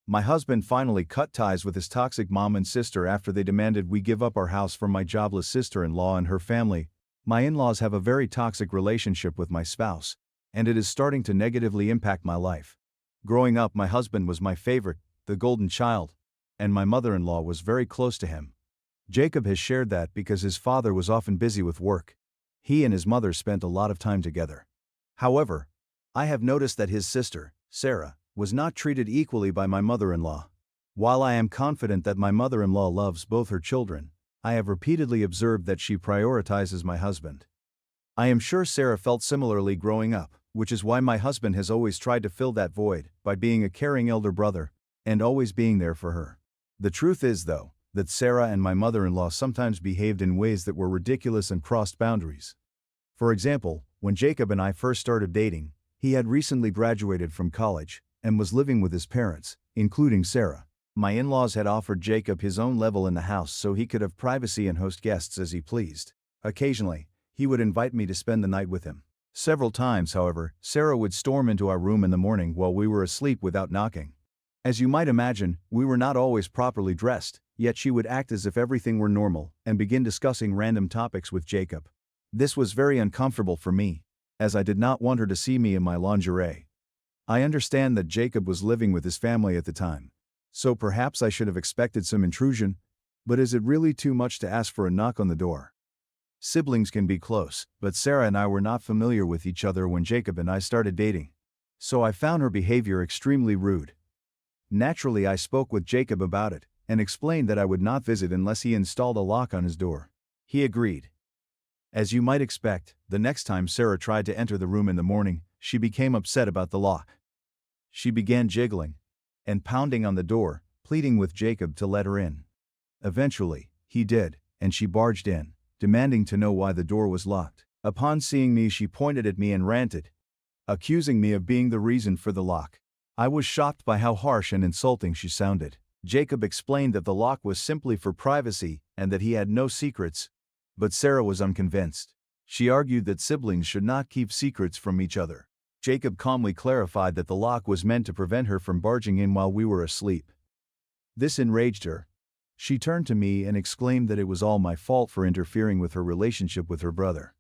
My husband finally cut ties with his toxic mom and sister after they demanded we give up our house for my jobless sister-in-law and her family. My in-laws have a very toxic relationship with my spouse, and it is starting to negatively impact my life. Growing up, my husband was my favorite, the golden child, and my mother-in-law was very close to him. Jacob has shared that because his father was often busy with work. He and his mother spent a lot of time together. However, I have noticed that his sister, Sarah, was not treated equally by my mother-in-law. While I am confident that my mother-in-law loves both her children, I have repeatedly observed that she prioritizes my husband. I am sure Sarah felt similarly growing up, which is why my husband has always tried to fill that void by being a caring elder brother and always being there for her. The truth is, though, that Sarah and my mother-in-law sometimes behaved in ways that were ridiculous and crossed boundaries. For example, when Jacob and I first started dating, he had recently graduated from college and was living with his parents, including Sarah. My in-laws had offered Jacob his own level in the house so he could have privacy and host guests as he pleased. Occasionally, he would invite me to spend the night with him. Several times, however, Sarah would storm into our room in the morning while we were asleep without knocking. As you might imagine, we were not always properly dressed, yet she would act as if everything were normal and begin discussing random topics with Jacob. This was very uncomfortable for me, as I did not want her to see me in my lingerie. I understand that Jacob was living with his family at the time, so perhaps I should have expected some intrusion, but is it really too much to ask for a knock on the door? Siblings can be close, but Sarah and I were not familiar with each other when Jacob and I started dating, so I found her behavior extremely rude. Naturally, I spoke with Jacob about it and explained that I would not visit unless he installed a lock on his door. He agreed. As you might expect, the next time Sarah tried to enter the room in the morning, she became upset about the lock. She began jiggling and pounding on the door, pleading with Jacob to let her in. Eventually, he did, and she barged in, demanding to know why the door was locked. Upon seeing me, she pointed at me and ranted, accusing me of being the reason for the lock. I was shocked by how harsh and insulting she sounded. Jacob explained that the lock was simply for privacy and that he had no secrets, but Sarah was unconvinced. She argued that siblings should not keep secrets from each other. Jacob calmly clarified that the lock was meant to prevent her from barging in while we were asleep. This enraged her. She turned to me and exclaimed that it was all my fault for interfering with her relationship with her brother.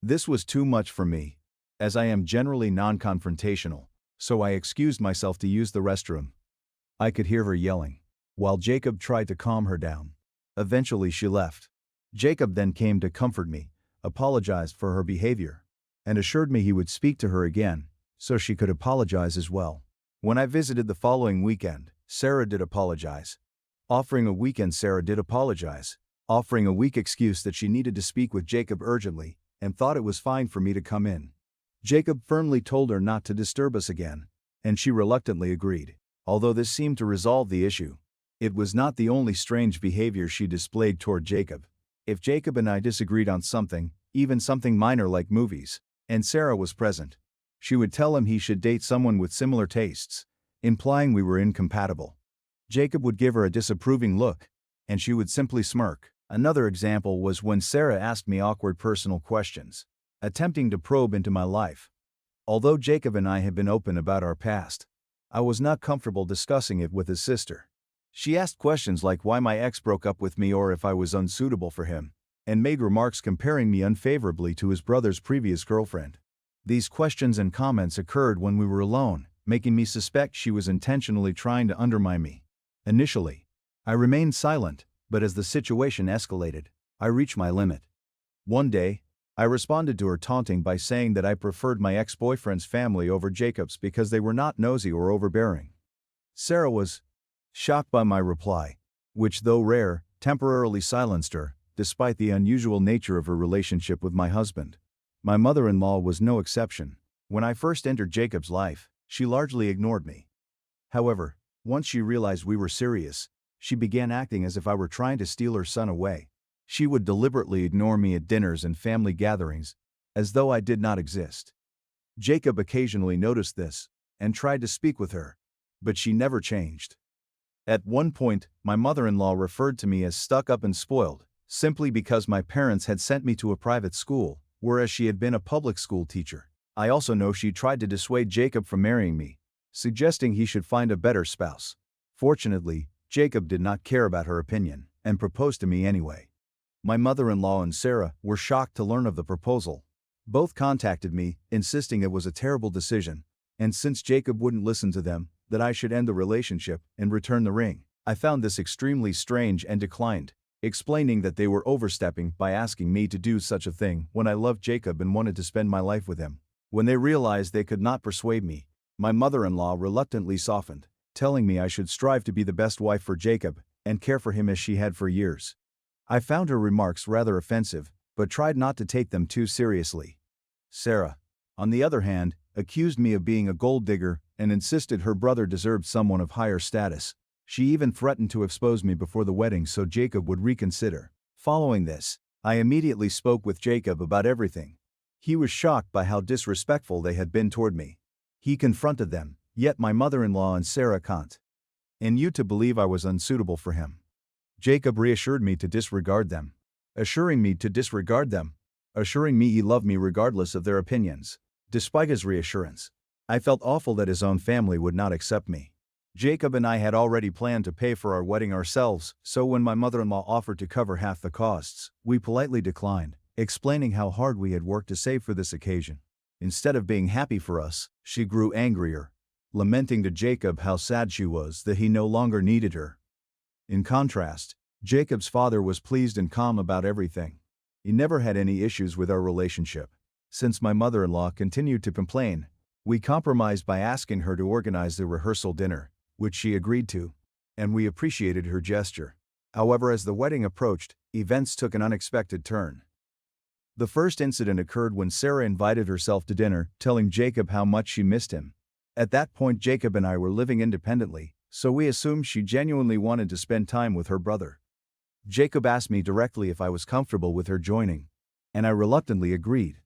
This was too much for me, as I am generally non-confrontational, so I excused myself to use the restroom. I could hear her yelling, while Jacob tried to calm her down. Eventually she left. Jacob then came to comfort me, apologized for her behavior, and assured me he would speak to her again, so she could apologize as well. When I visited the following weekend, Sarah did apologize. Offering a week excuse that she needed to speak with Jacob urgently, and thought it was fine for me to come in. Jacob firmly told her not to disturb us again, and she reluctantly agreed. Although this seemed to resolve the issue, it was not the only strange behavior she displayed toward Jacob. If Jacob and I disagreed on something, even something minor like movies, and Sarah was present, she would tell him he should date someone with similar tastes, implying we were incompatible. Jacob would give her a disapproving look, and she would simply smirk. Another example was when Sarah asked me awkward personal questions, attempting to probe into my life. Although Jacob and I had been open about our past, I was not comfortable discussing it with his sister. She asked questions like why my ex broke up with me or if I was unsuitable for him, and made remarks comparing me unfavorably to his brother's previous girlfriend. These questions and comments occurred when we were alone, making me suspect she was intentionally trying to undermine me. Initially, I remained silent, but as the situation escalated, I reached my limit. One day, I responded to her taunting by saying that I preferred my ex-boyfriend's family over Jacob's because they were not nosy or overbearing. Sarah was shocked by my reply, which, though rare, temporarily silenced her, despite the unusual nature of her relationship with my husband. My mother-in-law was no exception. When I first entered Jacob's life, she largely ignored me. However, once she realized we were serious, she began acting as if I were trying to steal her son away. She would deliberately ignore me at dinners and family gatherings, as though I did not exist. Jacob occasionally noticed this and tried to speak with her, but she never changed. At one point, my mother-in-law referred to me as stuck-up and spoiled, simply because my parents had sent me to a private school, whereas she had been a public school teacher. I also know she tried to dissuade Jacob from marrying me, suggesting he should find a better spouse. Fortunately, Jacob did not care about her opinion and proposed to me anyway. My mother-in-law and Sarah were shocked to learn of the proposal. Both contacted me, insisting it was a terrible decision, and since Jacob wouldn't listen to them, that I should end the relationship and return the ring. I found this extremely strange and declined, explaining that they were overstepping by asking me to do such a thing when I loved Jacob and wanted to spend my life with him. When they realized they could not persuade me, my mother-in-law reluctantly softened, telling me I should strive to be the best wife for Jacob and care for him as she had for years. I found her remarks rather offensive, but tried not to take them too seriously. Sarah, on the other hand, accused me of being a gold digger and insisted her brother deserved someone of higher status. She even threatened to expose me before the wedding so Jacob would reconsider. Following this, I immediately spoke with Jacob about everything. He was shocked by how disrespectful they had been toward me. He confronted them, yet my mother-in-law and Sarah can't. And you to believe I was unsuitable for him. Jacob reassured me to disregard them. Assuring me he loved me regardless of their opinions. Despite his reassurance, I felt awful that his own family would not accept me. Jacob and I had already planned to pay for our wedding ourselves, so when my mother-in-law offered to cover half the costs, we politely declined, explaining how hard we had worked to save for this occasion. Instead of being happy for us, she grew angrier, lamenting to Jacob how sad she was that he no longer needed her. In contrast, Jacob's father was pleased and calm about everything. He never had any issues with our relationship. Since my mother-in-law continued to complain, we compromised by asking her to organize the rehearsal dinner, which she agreed to, and we appreciated her gesture. However, as the wedding approached, events took an unexpected turn. The first incident occurred when Sarah invited herself to dinner, telling Jacob how much she missed him. At that point, Jacob and I were living independently, so we assumed she genuinely wanted to spend time with her brother. Jacob asked me directly if I was comfortable with her joining, and I reluctantly agreed,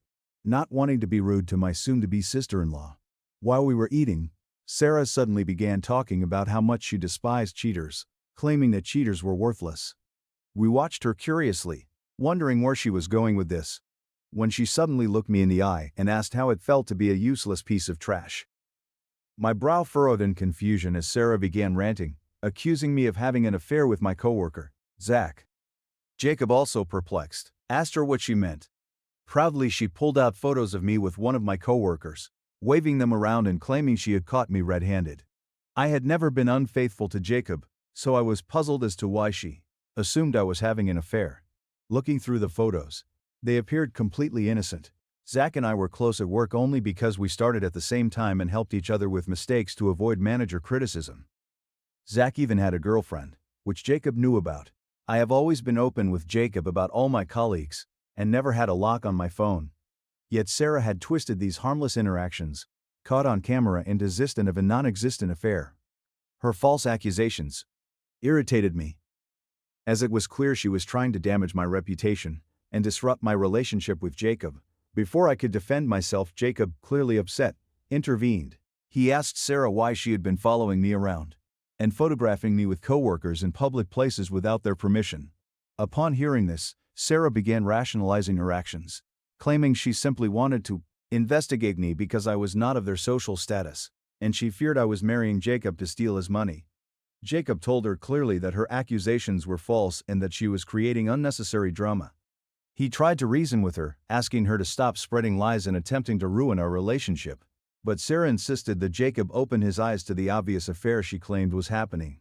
not wanting to be rude to my soon-to-be sister-in-law. While we were eating, Sarah suddenly began talking about how much she despised cheaters, claiming that cheaters were worthless. We watched her curiously, wondering where she was going with this, when she suddenly looked me in the eye and asked how it felt to be a useless piece of trash. My brow furrowed in confusion as Sarah began ranting, accusing me of having an affair with my coworker, Zach. Jacob, also perplexed, asked her what she meant. Proudly, she pulled out photos of me with one of my coworkers, waving them around and claiming she had caught me red-handed. I had never been unfaithful to Jacob, so I was puzzled as to why she assumed I was having an affair. Looking through the photos, they appeared completely innocent. Zach and I were close at work only because we started at the same time and helped each other with mistakes to avoid manager criticism. Zach even had a girlfriend, which Jacob knew about. I have always been open with Jacob about all my colleagues, and never had a lock on my phone. Yet Sarah had twisted these harmless interactions, caught on camera, into of a non-existent affair. Her false accusations irritated me, as it was clear she was trying to damage my reputation and disrupt my relationship with Jacob. Before I could defend myself, Jacob, clearly upset, intervened. He asked Sarah why she had been following me around and photographing me with coworkers in public places without their permission. Upon hearing this, Sarah began rationalizing her actions, claiming she simply wanted to investigate me because I was not of their social status, and she feared I was marrying Jacob to steal his money. Jacob told her clearly that her accusations were false and that she was creating unnecessary drama. He tried to reason with her, asking her to stop spreading lies and attempting to ruin our relationship. But Sarah insisted that Jacob open his eyes to the obvious affair she claimed was happening.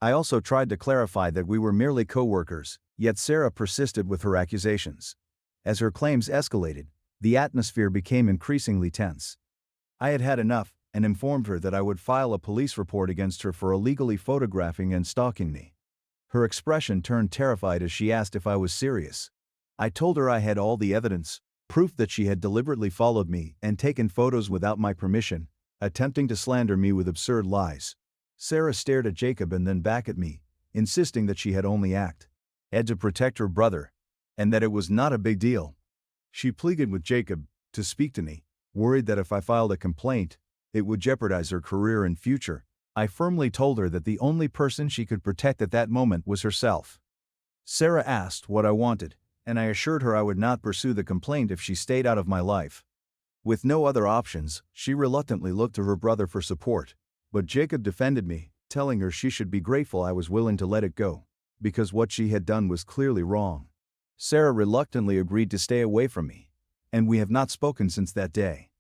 I also tried to clarify that we were merely co-workers, yet Sarah persisted with her accusations. As her claims escalated, the atmosphere became increasingly tense. I had had enough and informed her that I would file a police report against her for illegally photographing and stalking me. Her expression turned terrified as she asked if I was serious. I told her I had all the evidence, proof that she had deliberately followed me and taken photos without my permission, attempting to slander me with absurd lies. Sarah stared at Jacob and then back at me, insisting that she had only had to protect her brother, and that it was not a big deal. She pleaded with Jacob to speak to me, worried that if I filed a complaint, it would jeopardize her career and future. I firmly told her that the only person she could protect at that moment was herself. Sarah asked what I wanted, and I assured her I would not pursue the complaint if she stayed out of my life. With no other options, she reluctantly looked to her brother for support, but Jacob defended me, telling her she should be grateful I was willing to let it go, because what she had done was clearly wrong. Sarah reluctantly agreed to stay away from me, and we have not spoken since that day.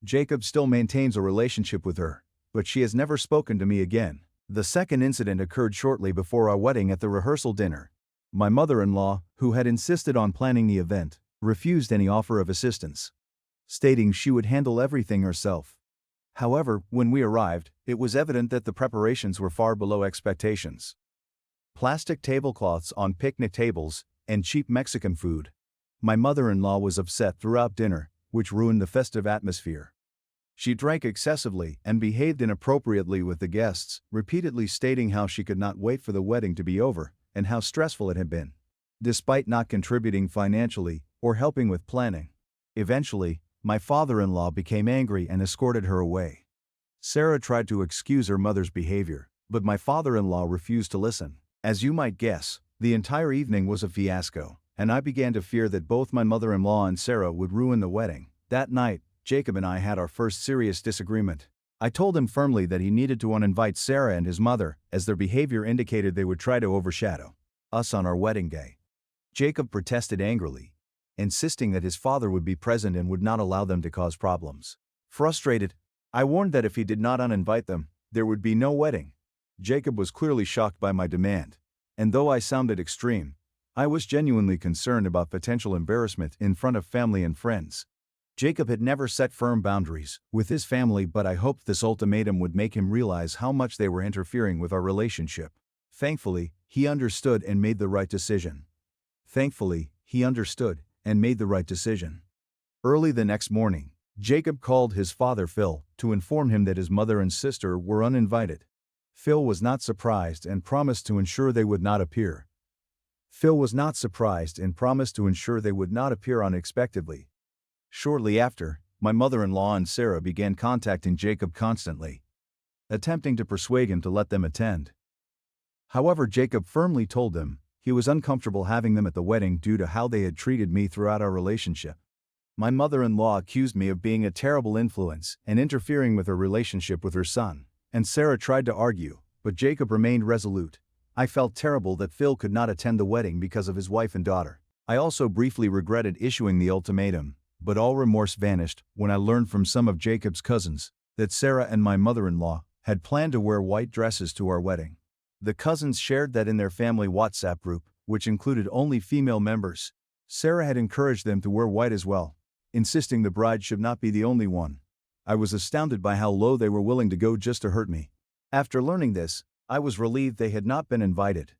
Jacob still maintains a relationship with her, but she has never spoken to me again. The second incident occurred shortly before our wedding at the rehearsal dinner. My mother-in-law, who had insisted on planning the event, refused any offer of assistance, stating she would handle everything herself. However, when we arrived, it was evident that the preparations were far below expectations. Plastic tablecloths on picnic tables, and cheap Mexican food. My mother-in-law was upset throughout dinner, which ruined the festive atmosphere. She drank excessively and behaved inappropriately with the guests, repeatedly stating how she could not wait for the wedding to be over and how stressful it had been, despite not contributing financially or helping with planning. Eventually, my father-in-law became angry and escorted her away. Sarah tried to excuse her mother's behavior, but my father-in-law refused to listen. As you might guess, the entire evening was a fiasco, and I began to fear that both my mother-in-law and Sarah would ruin the wedding. That night, Jacob and I had our first serious disagreement. I told him firmly that he needed to uninvite Sarah and his mother, as their behavior indicated they would try to overshadow us on our wedding day. Jacob protested angrily, insisting that his father would be present and would not allow them to cause problems. Frustrated, I warned that if he did not uninvite them, there would be no wedding. Jacob was clearly shocked by my demand, and though I sounded extreme, I was genuinely concerned about potential embarrassment in front of family and friends. Jacob had never set firm boundaries with his family, but I hoped this ultimatum would make him realize how much they were interfering with our relationship. Thankfully, he understood and made the right decision. Early the next morning, Jacob called his father Phil to inform him that his mother and sister were uninvited. Phil was not surprised and promised to ensure they would not appear unexpectedly. Shortly after, my mother-in-law and Sarah began contacting Jacob constantly, attempting to persuade him to let them attend. However, Jacob firmly told them he was uncomfortable having them at the wedding due to how they had treated me throughout our relationship. My mother-in-law accused me of being a terrible influence and interfering with her relationship with her son, and Sarah tried to argue, but Jacob remained resolute. I felt terrible that Phil could not attend the wedding because of his wife and daughter. I also briefly regretted issuing the ultimatum, but all remorse vanished when I learned from some of Jacob's cousins that Sarah and my mother-in-law had planned to wear white dresses to our wedding. The cousins shared that in their family WhatsApp group, which included only female members. Sarah had encouraged them to wear white as well, insisting the bride should not be the only one. I was astounded by how low they were willing to go just to hurt me. After learning this, I was relieved they had not been invited.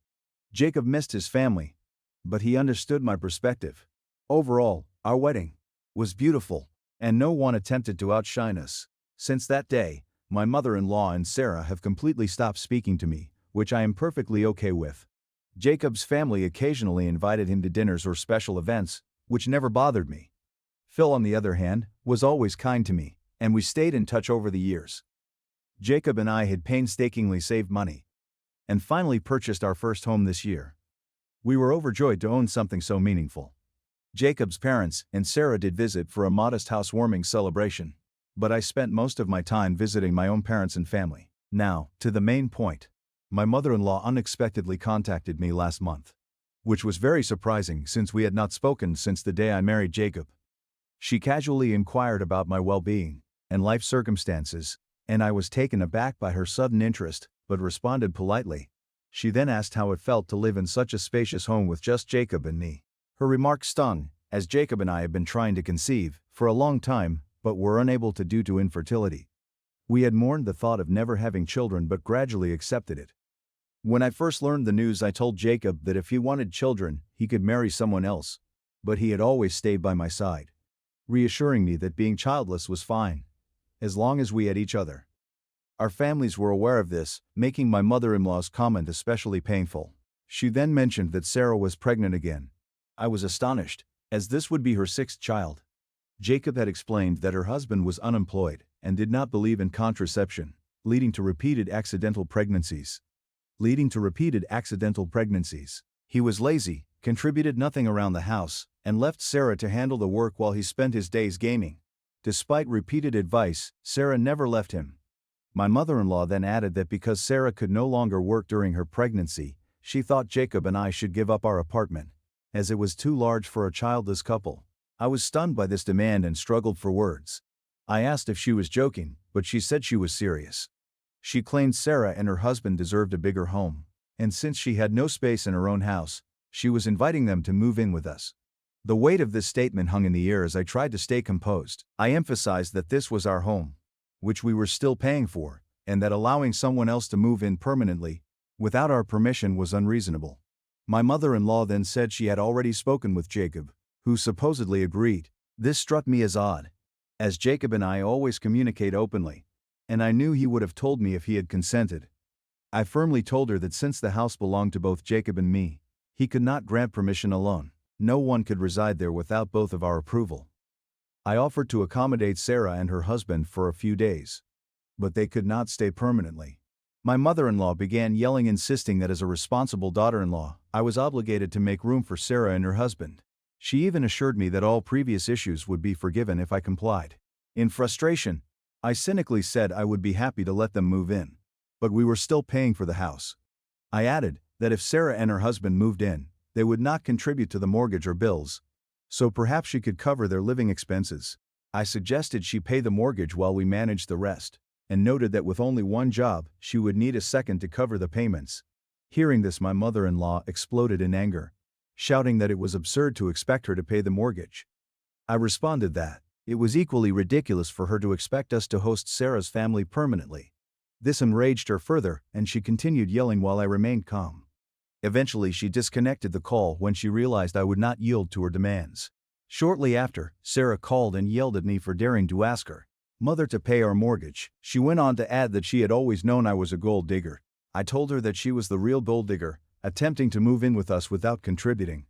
Jacob missed his family, but he understood my perspective. Overall, our wedding was beautiful, and no one attempted to outshine us. Since that day, my mother-in-law and Sarah have completely stopped speaking to me, which I am perfectly okay with. Jacob's family occasionally invited him to dinners or special events, which never bothered me. Phil, on the other hand, was always kind to me, and we stayed in touch over the years. Jacob and I had painstakingly saved money, and finally purchased our first home this year. We were overjoyed to own something so meaningful. Jacob's parents and Sarah did visit for a modest housewarming celebration, but I spent most of my time visiting my own parents and family. Now, to the main point. My mother-in-law unexpectedly contacted me last month, which was very surprising since we had not spoken since the day I married Jacob. She casually inquired about my well-being and life circumstances, and I was taken aback by her sudden interest, but responded politely. She then asked how it felt to live in such a spacious home with just Jacob and me. Her remark stung, as Jacob and I had been trying to conceive for a long time, but were unable to due to infertility. We had mourned the thought of never having children but gradually accepted it. When I first learned the news, I told Jacob that if he wanted children, he could marry someone else, but he had always stayed by my side, reassuring me that being childless was fine, as long as we had each other. Our families were aware of this, making my mother-in-law's comment especially painful. She then mentioned that Sarah was pregnant again. I was astonished, as this would be her sixth child. Jacob had explained that her husband was unemployed and did not believe in contraception, leading to repeated accidental pregnancies. He was lazy, contributed nothing around the house, and left Sarah to handle the work while he spent his days gaming. Despite repeated advice, Sarah never left him. My mother-in-law then added that because Sarah could no longer work during her pregnancy, she thought Jacob and I should give up our apartment, as it was too large for a childless couple. I was stunned by this demand and struggled for words. I asked if she was joking, but she said she was serious. She claimed Sarah and her husband deserved a bigger home, and since she had no space in her own house, she was inviting them to move in with us. The weight of this statement hung in the air as I tried to stay composed. I emphasized that this was our home, which we were still paying for, and that allowing someone else to move in permanently, without our permission, was unreasonable. My mother-in-law then said she had already spoken with Jacob, who supposedly agreed. This struck me as odd, as Jacob and I always communicate openly, and I knew he would have told me if he had consented. I firmly told her that since the house belonged to both Jacob and me, he could not grant permission alone. No one could reside there without both of our approval. I offered to accommodate Sarah and her husband for a few days, but they could not stay permanently. My mother-in-law began yelling, insisting that as a responsible daughter-in-law, I was obligated to make room for Sarah and her husband. She even assured me that all previous issues would be forgiven if I complied. In frustration, I cynically said I would be happy to let them move in, but we were still paying for the house. I added that if Sarah and her husband moved in, they would not contribute to the mortgage or bills, so perhaps she could cover their living expenses. I suggested she pay the mortgage while we managed the rest, and noted that with only one job, she would need a second to cover the payments. Hearing this, my mother-in-law exploded in anger, shouting that it was absurd to expect her to pay the mortgage. I responded that it was equally ridiculous for her to expect us to host Sarah's family permanently. This enraged her further, and she continued yelling while I remained calm. Eventually, she disconnected the call when she realized I would not yield to her demands. Shortly after, Sarah called and yelled at me for daring to ask her mother to pay our mortgage. She went on to add that she had always known I was a gold digger. I told her that she was the real gold digger, attempting to move in with us without contributing.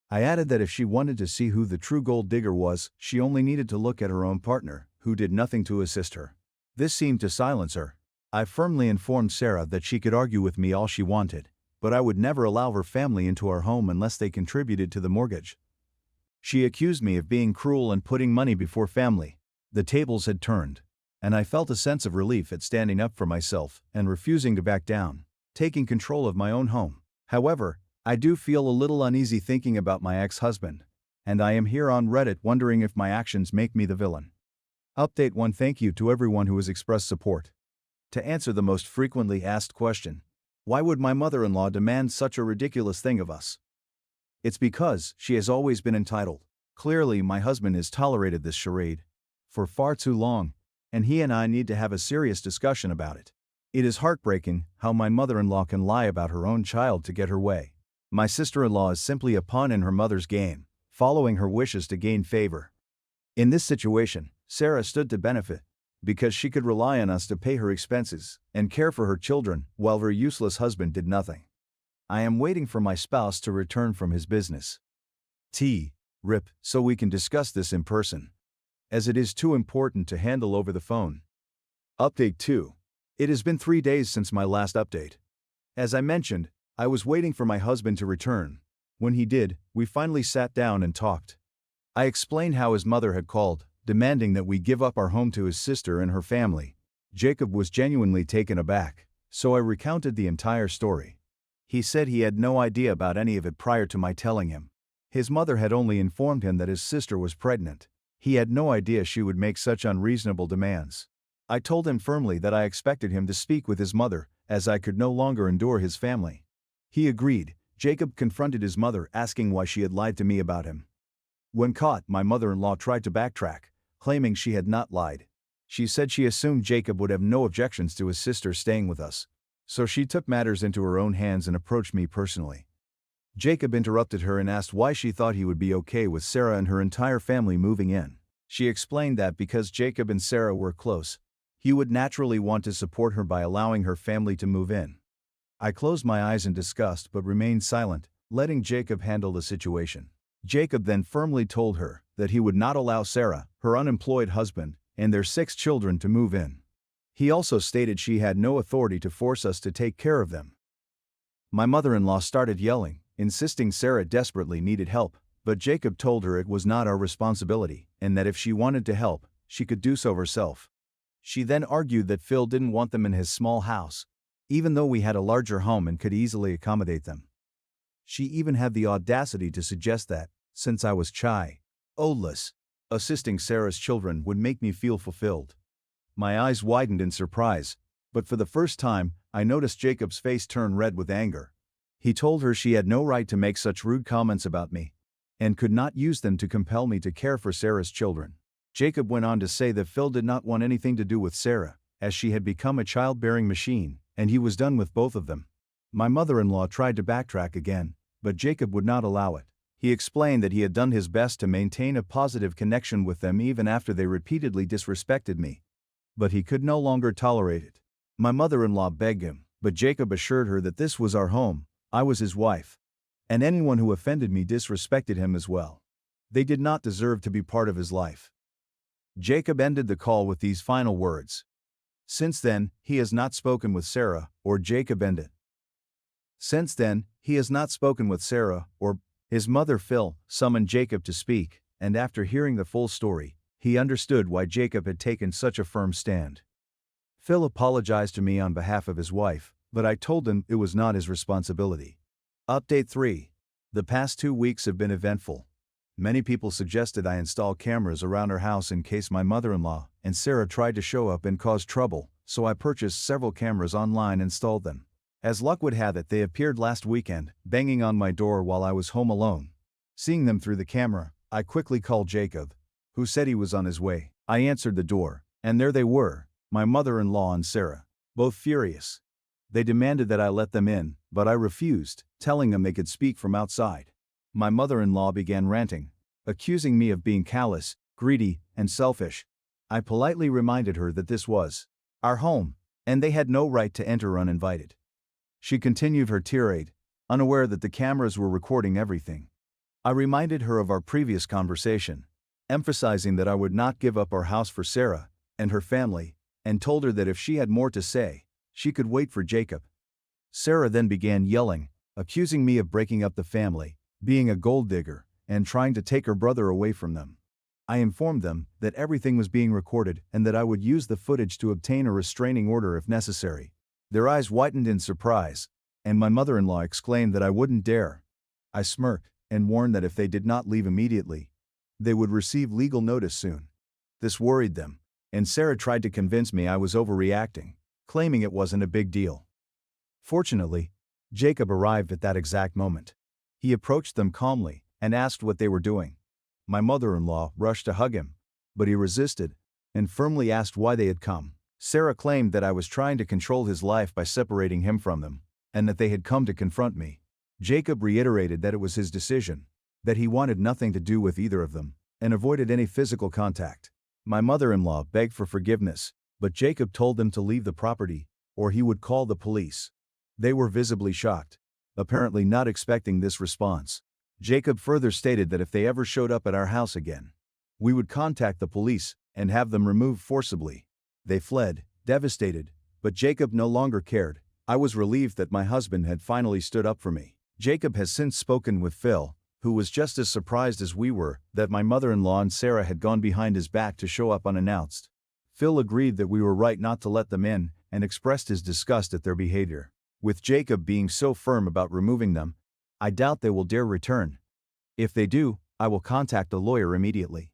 I added that if she wanted to see who the true gold digger was, she only needed to look at her own partner, who did nothing to assist her. This seemed to silence her. I firmly informed Sarah that she could argue with me all she wanted, but I would never allow her family into our home unless they contributed to the mortgage. She accused me of being cruel and putting money before family. The tables had turned, and I felt a sense of relief at standing up for myself and refusing to back down, taking control of my own home. However, I do feel a little uneasy thinking about my ex-husband, and I am here on Reddit wondering if my actions make me the villain. Update 1. Thank you to everyone who has expressed support. To answer the most frequently asked question, why would my mother-in-law demand such a ridiculous thing of us? It's because she has always been entitled. Clearly, my husband has tolerated this charade for far too long, and he and I need to have a serious discussion about it. It is heartbreaking how my mother-in-law can lie about her own child to get her way. My sister-in-law is simply a pawn in her mother's game, following her wishes to gain favor. In this situation, Sarah stood to benefit, because she could rely on us to pay her expenses and care for her children, while her useless husband did nothing. I am waiting for my spouse to return from his business RIP, so we can discuss this in person, as it is too important to handle over the phone. Update 2. It has been 3 days since my last update. As I mentioned, I was waiting for my husband to return. When he did, we finally sat down and talked. I explained how his mother had called, demanding that we give up our home to his sister and her family. Jacob was genuinely taken aback, so I recounted the entire story. He said he had no idea about any of it prior to my telling him. His mother had only informed him that his sister was pregnant. He had no idea she would make such unreasonable demands. I told him firmly that I expected him to speak with his mother, as I could no longer endure his family. He agreed. Jacob confronted his mother, asking why she had lied to me about him. When caught, my mother-in-law tried to backtrack, claiming she had not lied. She said she assumed Jacob would have no objections to his sister staying with us, so she took matters into her own hands and approached me personally. Jacob interrupted her and asked why she thought he would be okay with Sarah and her entire family moving in. She explained that because Jacob and Sarah were close, he would naturally want to support her by allowing her family to move in. I closed my eyes in disgust but remained silent, letting Jacob handle the situation. Jacob then firmly told her that he would not allow Sarah, her unemployed husband, and their 6 children to move in. He also stated she had no authority to force us to take care of them. My mother-in-law started yelling, insisting Sarah desperately needed help, but Jacob told her it was not our responsibility, and that if she wanted to help, she could do so herself. She then argued that Phil didn't want them in his small house, even though we had a larger home and could easily accommodate them. She even had the audacity to suggest that, since I was childless, assisting Sarah's children would make me feel fulfilled. My eyes widened in surprise, but for the first time, I noticed Jacob's face turn red with anger. He told her she had no right to make such rude comments about me, and could not use them to compel me to care for Sarah's children. Jacob went on to say that Phil did not want anything to do with Sarah, as she had become a childbearing machine, and he was done with both of them. My mother-in-law tried to backtrack again, but Jacob would not allow it. He explained that he had done his best to maintain a positive connection with them even after they repeatedly disrespected me. But he could no longer tolerate it. My mother-in-law begged him, but Jacob assured her that this was our home, I was his wife, and anyone who offended me disrespected him as well. They did not deserve to be part of his life. Jacob ended the call with these final words. Since then, he has not spoken with Sarah, or Jacob ended. Since then, he has not spoken with Sarah, or his mother Phil summoned Jacob to speak, and after hearing the full story, he understood why Jacob had taken such a firm stand. Phil apologized to me on behalf of his wife, but I told him it was not his responsibility. Update 3. The past 2 weeks have been eventful. Many people suggested I install cameras around our house in case my mother-in-law and Sarah tried to show up and cause trouble, so I purchased several cameras online and installed them. As luck would have it, they appeared last weekend, banging on my door while I was home alone. Seeing them through the camera, I quickly called Jacob, who said he was on his way. I answered the door, and there they were, my mother-in-law and Sarah, both furious. They demanded that I let them in, but I refused, telling them they could speak from outside. My mother-in-law began ranting, accusing me of being callous, greedy, and selfish. I politely reminded her that this was our home, and they had no right to enter uninvited. She continued her tirade, unaware that the cameras were recording everything. I reminded her of our previous conversation, emphasizing that I would not give up our house for Sarah and her family, and told her that if she had more to say, she could wait for Jacob. Sarah then began yelling, accusing me of breaking up the family, being a gold digger, and trying to take her brother away from them. I informed them that everything was being recorded and that I would use the footage to obtain a restraining order if necessary. Their eyes widened in surprise, and my mother-in-law exclaimed that I wouldn't dare. I smirked and warned that if they did not leave immediately, they would receive legal notice soon. This worried them, and Sarah tried to convince me I was overreacting, claiming it wasn't a big deal. Fortunately, Jacob arrived at that exact moment. He approached them calmly and asked what they were doing. My mother-in-law rushed to hug him, but he resisted and firmly asked why they had come. Sarah claimed that I was trying to control his life by separating him from them, and that they had come to confront me. Jacob reiterated that it was his decision, that he wanted nothing to do with either of them, and avoided any physical contact. My mother-in-law begged for forgiveness, but Jacob told them to leave the property, or he would call the police. They were visibly shocked, apparently not expecting this response. Jacob further stated that if they ever showed up at our house again, we would contact the police and have them removed forcibly. They fled, devastated, but Jacob no longer cared. I was relieved that my husband had finally stood up for me. Jacob has since spoken with Phil, who was just as surprised as we were that my mother-in-law and Sarah had gone behind his back to show up unannounced. Phil agreed that we were right not to let them in and expressed his disgust at their behavior. With Jacob being so firm about removing them, I doubt they will dare return. If they do, I will contact a lawyer immediately.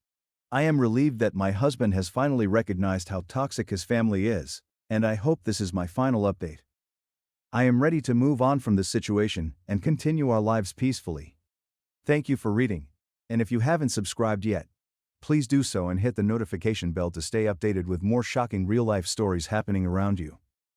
I am relieved that my husband has finally recognized how toxic his family is, and I hope this is my final update. I am ready to move on from this situation and continue our lives peacefully. Thank you for reading, and if you haven't subscribed yet, please do so and hit the notification bell to stay updated with more shocking real-life stories happening around you.